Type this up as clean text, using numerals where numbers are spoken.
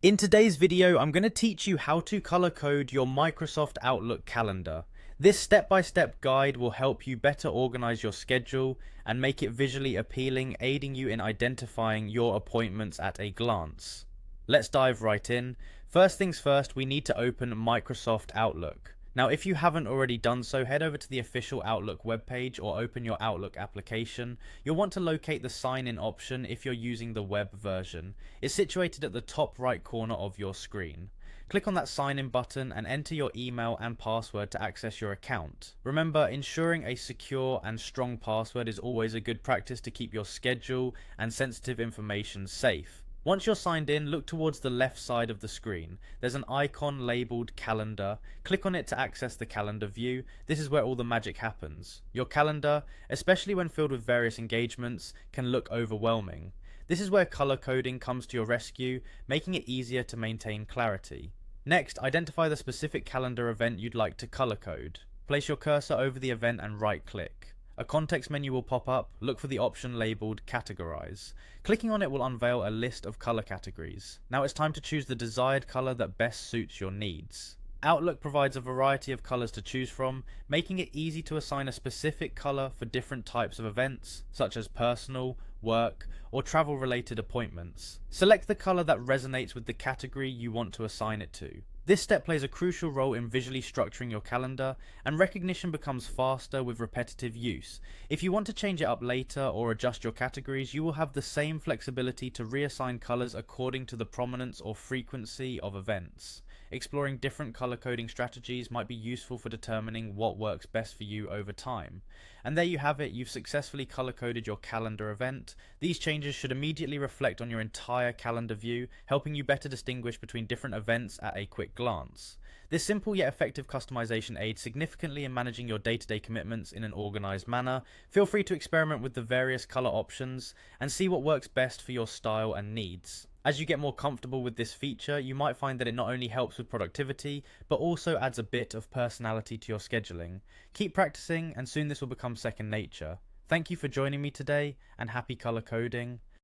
In today's video, I'm going to teach you how to color code your Microsoft Outlook calendar. This step-by-step guide will help you better organize your schedule and make it visually appealing, aiding you in identifying your appointments at a glance. Let's dive right in. First things first, we need to open Microsoft Outlook. Now, if you haven't already done so, head over to the official Outlook webpage or open your Outlook application. You'll want to locate the sign-in option if you're using the web version. It's situated at the top right corner of your screen. Click on that sign-in button and enter your email and password to access your account. Remember, ensuring a secure and strong password is always a good practice to keep your schedule and sensitive information safe. Once you're signed in, look towards the left side of the screen. There's an icon labeled Calendar. Click on it to access the calendar view. This is where all the magic happens. Your calendar, especially when filled with various engagements, can look overwhelming. This is where color coding comes to your rescue, making it easier to maintain clarity. Next, identify the specific calendar event you'd like to color code. Place your cursor over the event and right-click. A context menu will pop up. Look for the option labeled Categorize. Clicking on it will unveil a list of color categories. Now it's time to choose the desired color that best suits your needs. Outlook provides a variety of colors to choose from, making it easy to assign a specific color for different types of events, such as personal, work, or travel-related appointments. Select the color that resonates with the category you want to assign it to. This step plays a crucial role in visually structuring your calendar, and recognition becomes faster with repetitive use. If you want to change it up later or adjust your categories, you will have the same flexibility to reassign colors according to the prominence or frequency of events. Exploring different color coding strategies might be useful for determining what works best for you over time. And there you have it, you've successfully color coded your calendar event. These changes should immediately reflect on your entire calendar view, helping you better distinguish between different events at a quick glance. This simple yet effective customization aids significantly in managing your day-to-day commitments in an organized manner. Feel free to experiment with the various color options and see what works best for your style and needs. As you get more comfortable with this feature, you might find that it not only helps with productivity, but also adds a bit of personality to your scheduling. Keep practicing, and soon this will become second nature. Thank you for joining me today, and happy color coding.